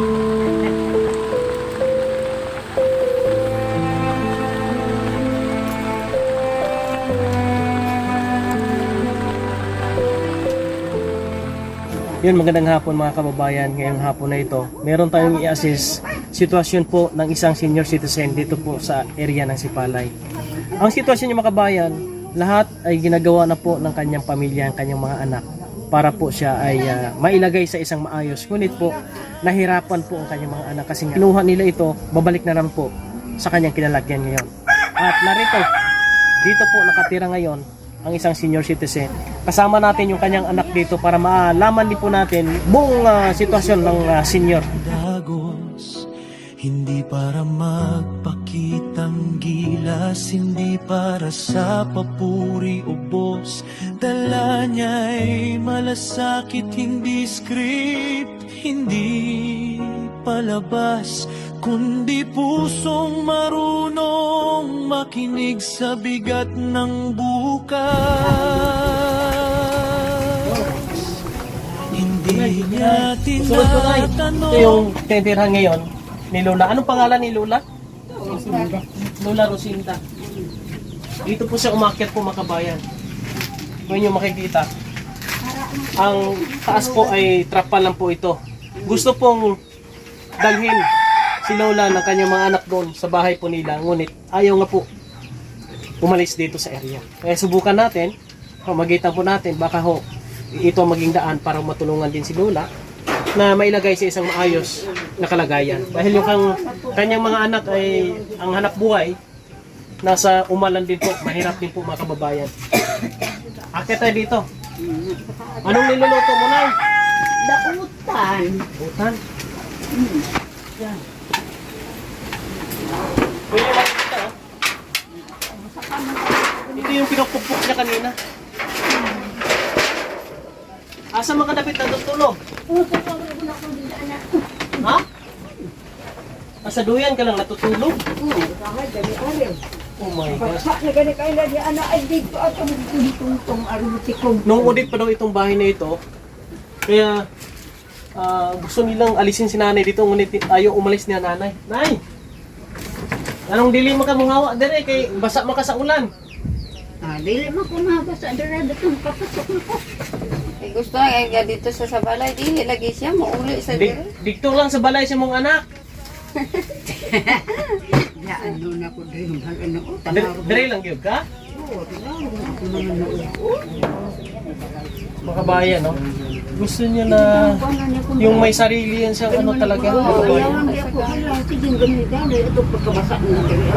Yun, magandang hapon mga kababayan. Ngayong hapon na ito, meron tayong i-assess sitwasyon po ng isang senior citizen dito po sa area ng Sipalay. Ang sitwasyon niya mga kababayan, lahat ay ginagawa na po ng kanyang pamilya, ang kanyang mga anak para po siya ay mailagay sa isang maayos. Ngunit po, nahirapan po ang kanyang mga anak kasi kinuha nila ito, babalik na lang po sa kanyang kinalagyan ngayon. At narito, dito po nakatira ngayon ang isang senior citizen. Kasama natin yung kanyang anak dito para malaman din po natin buong sitwasyon ng senior. Dagos, hindi para magpakitang gilas, hindi para sa papuri o boss. Dala niya'y malasakit, hindi script, hindi palabas, kundi pusong marunong makinig sa bigat ng bukas. Hindi niya tinatanong. Ito yung tinitirhan ngayon ni Lola. Anong pangalan ni Lola? Lola Rosinda. Dito po siya umakyat po mga kabayan. Kung inyo makikita, ang taas po ay trapa lang po ito. Gusto pong dalhin si Lola ng kanyang mga anak doon sa bahay po nila, ngunit ayaw nga po umalis dito sa area. Kaya subukan natin, magitan po natin, baka ho ito maging daan para matulungan din si Lola na mailagay sa isang maayos na kalagayan. Dahil yung kanyang mga anak ay ang hanap buhay nasa umalan din po, mahirap din po mga kababayan. Akit tayo dito. Anong niluluto mo, Nay? Dautan. Utan. Yan. Pwede ba ito? Ito yung pinapupok niya kanina. Asa makadapit na tutulog? Ha? Asa duyan ka lang natutulog? Oh my gosh. Nung udit pa daw itong bahay na ito, kaya gusto nilang alisin si nanay dito, ngunit ayaw umalis niya nanay. Nay! Anong dili mo ka muhawa dire kay basa maka sa ulan? Dili mo ko mabasa dira datong kapasok na ko. Gusto ay dito sa balay, di lagi siya mauli sa dito. Dito lang sa balay sa mong anak. Ya ano na ko diri mahal ano ko Dire lang gyud ka? Oo, Mga bayan, no? Gusto niya na yung may sarili yan siya, ano talaga, mga bayan. ayaw di ako hala sige ganito ito pagkabasa na diri.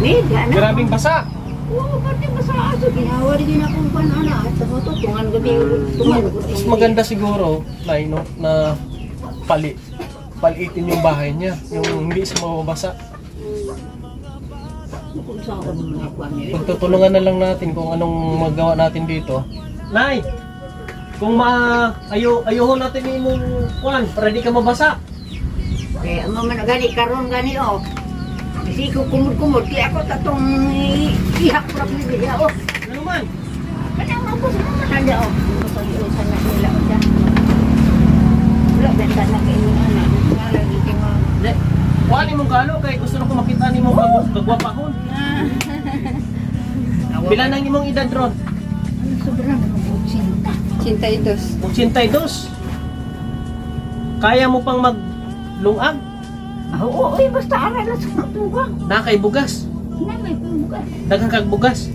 Ni gana. Grabing basa. Oo, pati basa aso ginawa rin akong panana at to tungan gabi tungan ko. Mas maganda siguro, Nay, no, na palitin yung bahay niya, yung hindi siya mababasa. Kung saan ko naman ako ani. Pagtutulungan na lang natin kung anong magawa natin dito. Nay, kung ayuhon natin yung imong kuwan para di ka mabasa. Kaya mo man gani karon gani oh. Kasi ko kumud-kumud kaya ako tatong ihak pra ni oh. Ano man? Kaya mo ko sa mga nanda oh. Sa na nila oh. Wala benta na kay mo ana. Wala dito mo. Kuhan imong kalo kay gusto na ko makita nimo kagwapahon. Pila nang imong edad ron? Ano sobrang sinta. Cinta itos. 82. Kaya mo pang maglungag? Oo, basta ara na sa tugang. Na kay bugas. Na may pumugas. Daghang kag bugas.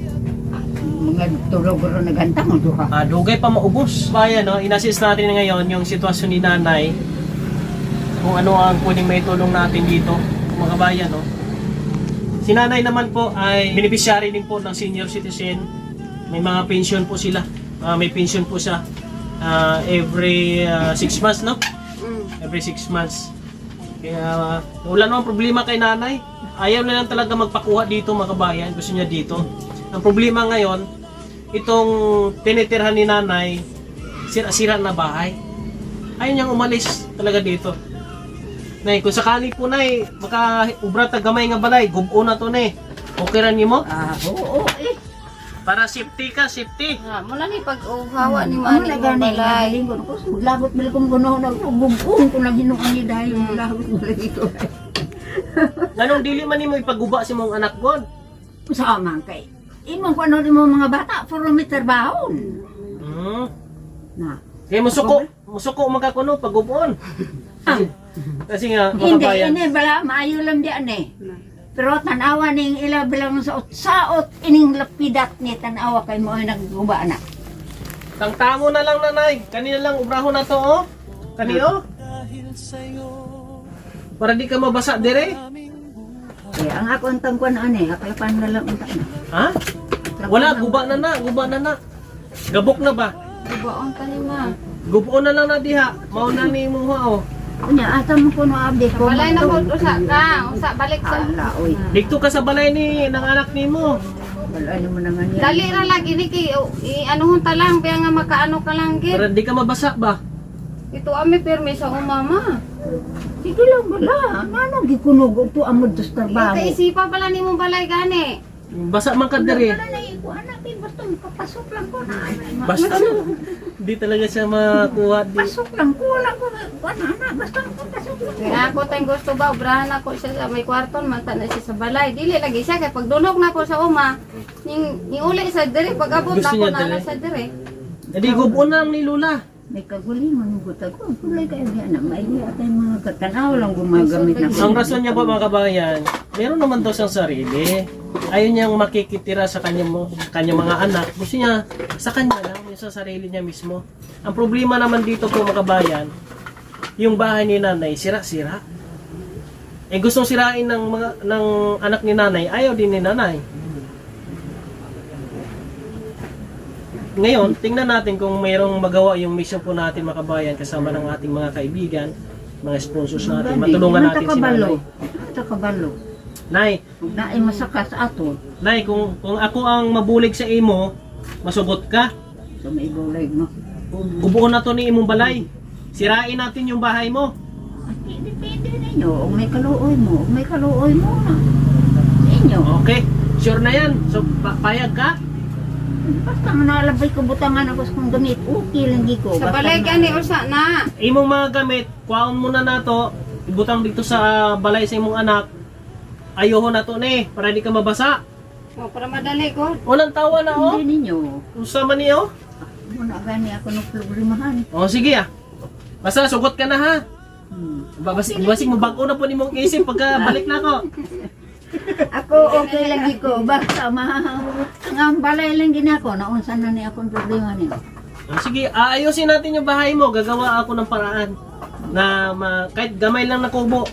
Mga tulog-ro nagantang mo duha. Dugay pa maubos. Bayan, no? In-assist natin ngayon yung sitwasyon ni nanay. Kung ano ang pwedeng may tulong natin dito, mga bayan, no? Si nanay naman po ay beneficiary din po ng senior citizen. May mga pension po sila. May pension po siya every 6 months, no? Every 6 months. Kaya wala namang problema kay nanay. Ayaw na lang talaga magpakuha dito, mga kabayan. Gusto niya dito. Ang problema ngayon, itong tinitirhan ni nanay, sira-sira na bahay. Ayaw niyang umalis talaga dito. Nay, kung sakali po, Nay, baka ubra ta gamay nga balay, gubo na to, Nay. Okay ran mo? Oo, eh. Para safety ka, safety. Ha, mula ni pag-uhawa ni Ano Mani na mo gani balay. galing ko lagot bil kong guno na gubong ko lang hinuon ni dahil lagot mo lagi ko. Ganong dili man nimo ipaguba si mong anak god. Sa man kay. Imong ko ano mo mga bata for mi trabaho. Hmm. Na. Kaya musuko magkakuno pagubon. Kasi nga Hindi makabayan. ini bala maayo lang diyan eh. Pero tanawa ning ila bilang sa saot ining lapidat ni tanawa kay mo ay nagguba na. Tangtamo na lang nanay. Kanina lang ubrahon na to oh. Kaniyo. Para di ka mabasa dire. Eh ang ako ang tangkuan ani, akay pan na lang unta na. Ha? Wala guba na na. Gabok na ba? Ibaon ka ni Ma. Gubuon na lang na diha. Mao na ni mo ho. Unya asa mo kuno abdi Sa ko. balay na po, usa ka. Usa balik sa... Ala oy. Dikto ka sa balay ni ng anak nimo. Wala mo naman yan. Dali ra lagi ni kay ano hun ta lang kaya nga makaano ka lang gid. Para di ka mabasa ba? Ito ami permi sa umama. Sige lang bala. Ano gikunog to amod sa trabaho. Ito isipa pala nimo balay gani. Basa man ka dire. Wala na iko anak eh basta makapasok lang ko na. Basta di talaga siya makuha di. Pasok lang ko lang ko na basta makapasok lang. Kaya ako tayong gusto ba ubrahan ako siya sa may kwarton man na siya sa balay. Dili lagi siya kay pagdulog na ko sa uma. Ning uli sa dire pag abot Gusto na ko niya na dali? sa dire. Edi gubuon na lang ni Lula. May kagulingan mo buta ko. Kulay kayo diyan na may atay mga katanaw lang gumagamit na. Ang rason niya po mga kabayan, meron naman daw siyang sarili. Ayaw niyang makikitira sa kanyang mga anak. Gusto niya sa kanya lang, yung sa sarili niya mismo. Ang problema naman dito po mga kabayan, yung bahay ni nanay, sira-sira. Eh gustong sirain ng anak ni nanay, ayaw din ni nanay. Ngayon, tingnan natin kung mayroong magawa yung mission po natin mga kabayan kasama ng ating mga kaibigan, mga sponsors natin. Matulungan natin si nanay. Ito kabalo. Nay, Huwag na ay masakas ato. Nay, kung ako ang mabulig sa imo, masugot ka. So may bulay mo. Gubuon na to ni imong balay. Sirain natin yung bahay mo. Depende ninyo. Kung may kaluoy mo. Kung may kaluoy mo na. Ninyo. Okay, sure na yan. So, payag ka? Basta manalabay ko butangan ako sa kong gamit. Okay lang di ko. Sa Basta balay na- gani usa na. Imong mga gamit, kuhaon muna na to. Ibutang dito sa balay sa imong anak. Ayoko na to ni, para di ka mabasa. O para madali ko. Walang tawa na oh. Hindi ninyo. Usa man niyo. Muna gani ako ng problemahan. Oh, sige ah. Basta sugot ka na ha. Basig mo bago na po nimong isip pagka balik na ako. Ako okay lang di ko. Basta ang balay lang gina ko. Naunsan na ni akong problema niya. Oh, sige, aayusin natin yung bahay mo. Gagawa ako ng paraan na kahit gamay lang na kubo.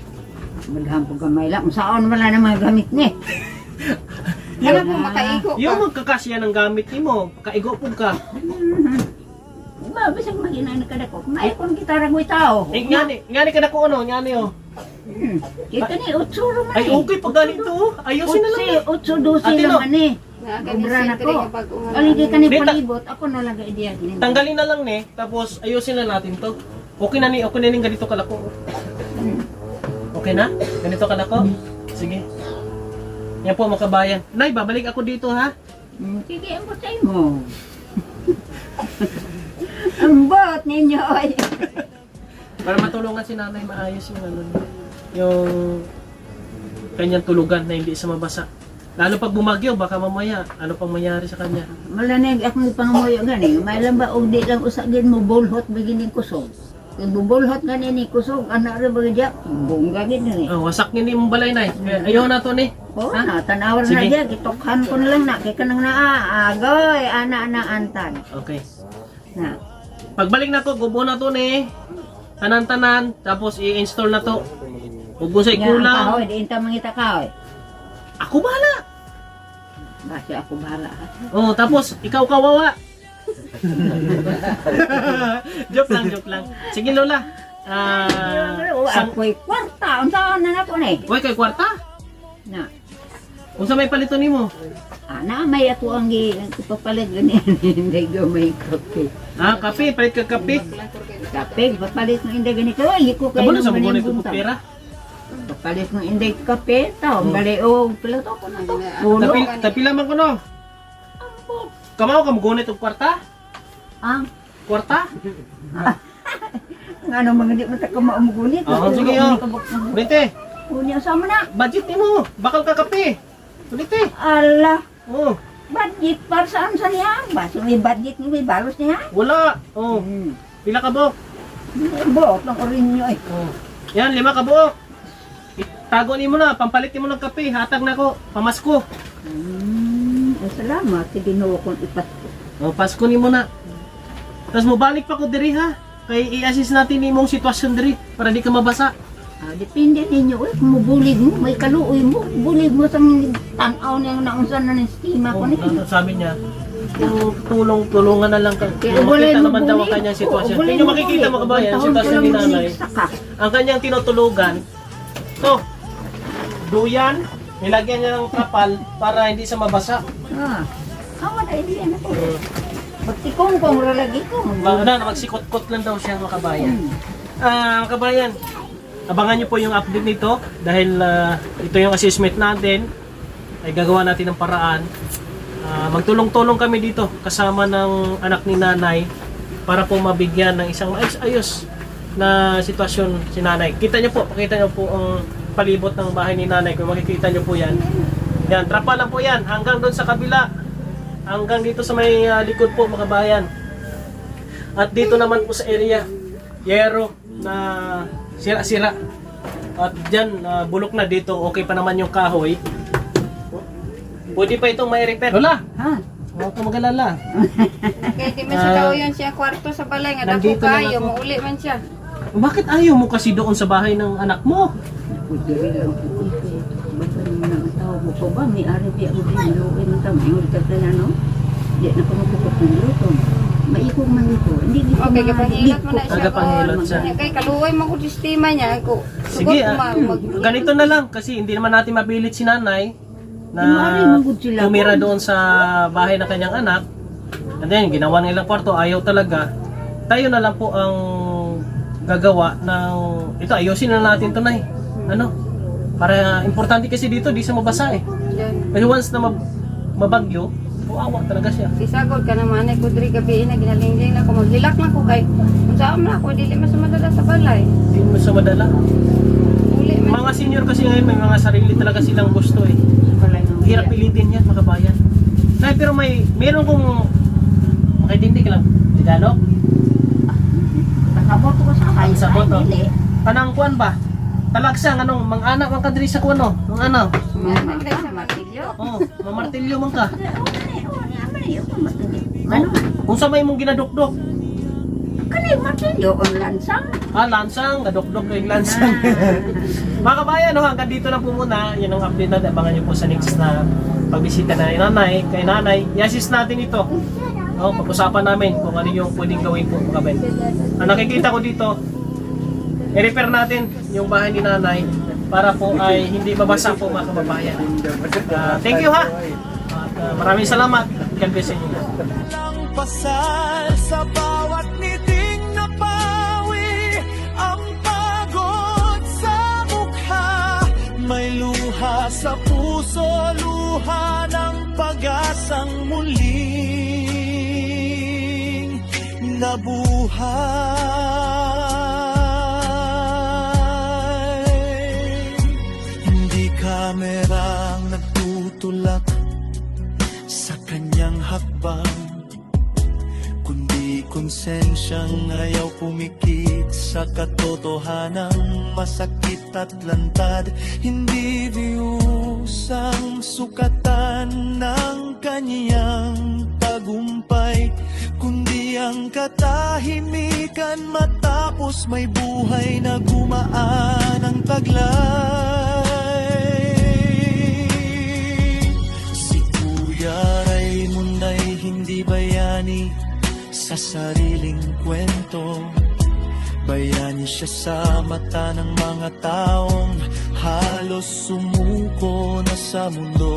Malham po gamay lang. Saan wala na mga gamit ni. Ano po makaigo ka? Yung magkakasya ng gamit mo, kaigo po ka. Ba, bisag maginang nakadako. May kung gitara ko tao. Eh, ngani ka na ko ano, ngani oh. Kita ni utsuro man. Ay, okay, pag ganito oh. Ayusin na lang. Utso dosi Ate, lang no? ani. Nakakani Ubra na sentry ko. nga pag-uhanan. Aligi ka ni Dita. palibot. Ako na lang idea. Tanggalin na lang ni, tapos ayusin na natin to. Okay na ning ganito kalako. Okay na? Ganito kalako? Sige. Yan po mga kabayan. Nay, babalik ako dito ha. Sige, ang butay mo. Ang bot ninyo ay. Para matulungan si nanay maayos yung ano, yung kanyang tulugan na hindi sa mabasa. Lalo pag bumagyo, baka mamaya, ano pang mangyari sa kanya. Malanig akong pangamuyo gani. May lang ba og di lang usagin mo bolhot beginning kusog. Kung bubolhot gani ni kusog, anak ra bagya. Bongga gid ni. Oh, wasak ni mong balay nay. Ayaw na to ni. Oh, na tanawar na Sige. diya gitokhan ko na lang na kay kanang naa agoy ana antan. Okay. Na. Pagbalik na ko, gubo na to ni. Tanan-tanan, tapos i-install na to. Huwag mo sa Nga ang ikulang. kahoy, di inta mangita kahoy. Ako bahala. Basi ako bahala. Oh, tapos ikaw kawawa. Joke lang. Sige Lola. Ako'y kwarta. Unsa na nako ni? Uy, kay kwarta. Na. Unsa may palito nimo? Ana may ato ang ipapalit gani hindi gamay kape. Ah, kape, palit ka kape. Kape, papalit ng hindi ganito. Liko kayo Kabalo sa naman mga yung nito bunta. pera. Papalit ng hindi kape. Tao, bali o pila to ko na to. Pulo. Tapila man ko no. Ang bot Kamaw ka magunit og kwarta? Ang Kwarta? nga nang mga di man ta ka maamugunit. Sige oh. Ulite, Unya sama na. budget mo. Bakal ka kape. Ulite. Ala, Oh, budget para saan sa niya? Baso may budget ni may balos niya. wala. Oh, pila ka buok? Buot ng orinyo ay. Oh. Yan, 5 ka buok. Itago ni mo na, pampalit mo ng kape. Hatag na ko, pamasko. Ay, salamat. Sige no kung ipasko. Oh, Pasko ni mo na. Tapos mo balik pa ko diri ha. Kay i-assist natin ni mong sitwasyon diri para di ka mabasa. Ah, depende ninyo eh. Kung mabulig mo, may kaluoy mo. Bulig mo sa tanaw niya na unsan na ng stima ko ni. Sabi niya, kung tulungan na lang ka. Kaya Kung wala makita mo naman daw ang bulig. kanyang sitwasyon. Oo, wala Kung mo makikita bulig. mo kabayan, Taon sitwasyon ka ni lang nanay. saka. Ang kanyang tinutulugan, to, duyan, nilagyan niya ng trapal para hindi siya mabasa. Ah, awan ay diyan ako. Magtikong kong ralagi ko. Magsikot-kot lang daw siya mga kabayan. Mga kabayan, abangan niyo po yung update nito dahil ito yung assessment natin. Ay gagawa natin ng paraan. Magtulong-tulong kami dito kasama ng anak ni nanay para po mabigyan ng isang ayos na sitwasyon si nanay. Kita niyo po, pakita niyo po ang palibot ng bahay ni nanay. Kung makikita niyo po yan. Yan, trapa lang po yan hanggang doon sa kabila. Hanggang dito sa may likod po mga kabayan. At dito naman po sa area, yero na sira-sira. At dyan, bulok na dito, okay pa naman yung kahoy. Pwede pa itong may repair. Lola, Ha? huwag ka mag-alala. Kaya di man siya kauyon siya kwarto sa balay nga dako Nandito lang kayo, ako. mauli man siya. Bakit ayaw mo kasi doon sa bahay ng anak mo? Pwede lang ito. Basta naman ang tao mo ko ba? May ari di ako din. Luoy man tama. Yung ulit ka na, no? Di na kumukukot ng luto. Maikog man ito. Hindi dito Okay, kapangilot mo na siya. Kapangilot siya. Kay kaluoy man ko sistema niya ko. Sige, ganito na lang kasi hindi naman natin mapilit si nanay na Mari, manggod sila. tumira doon sa bahay ng kanyang anak. And then, ginawa nilang kwarto, ayaw talaga. Tayo na lang po ang gagawa ng ito, ayusin na natin to nay. Ano? Para importante kasi dito, di siya mabasa eh. Kasi once na mabagyo, awa talaga siya. Isagod ka naman ay kudri gabi na ginalingjing na ko maglilak na ko kay kung saan man ako dili man sa madala sa balay. Hindi mo siya madala. Uli man. Mga senior kasi ngayon, may mga sarili talaga silang gusto eh. Hirap pilitin yan, mga kabayan. Nay, pero meron kong makitindi ka lang. Tagalog? Pasabot ko sa kayo. Ang sabot, oh. Dili. Kanang kuan ba? Talagsang anong mga anak man kadiri sa kuan no? Ang ano? Naglay sa matilyo. Oh, mamartilyo man ka. Ano? Kung sa may mong ginadukdok. Kanay matilyo ang lansang. Lansang, gadukdok ko yung lansang. Mga kabayan, no, hanggang dito lang po muna. Yan ang update natin. Abangan nyo po sa next na pagbisita na kay nanay. I-assist natin ito. No, pag-usapan namin kung ano yung pwedeng gawin po mga kabayan. Ang nakikita ko dito, i-repair natin yung bahay ni nanay para po ay hindi babasa po mga kababayan. Thank you ha. At maraming salamat. God bless you. Lang pasal sa bawat niting napawi, ang pagod sa mukha, may luha sa puso, luha ng pag-asang muling nabuhay. Hindi kamerang nagtutulak sa kanyang hakbang, kundi konsensyang ayaw pumikit sa katotohanang masakit at lantad. Hindi views ang sukatan ng kanyang tagumpay, kundi ang katahimikan matapos may buhay na gumaan ang taglay. Si Kuya Raymond ay hindi bayani sa sariling kwento. Bayani siya sa mata ng mga taong halos sumuko na sa mundo.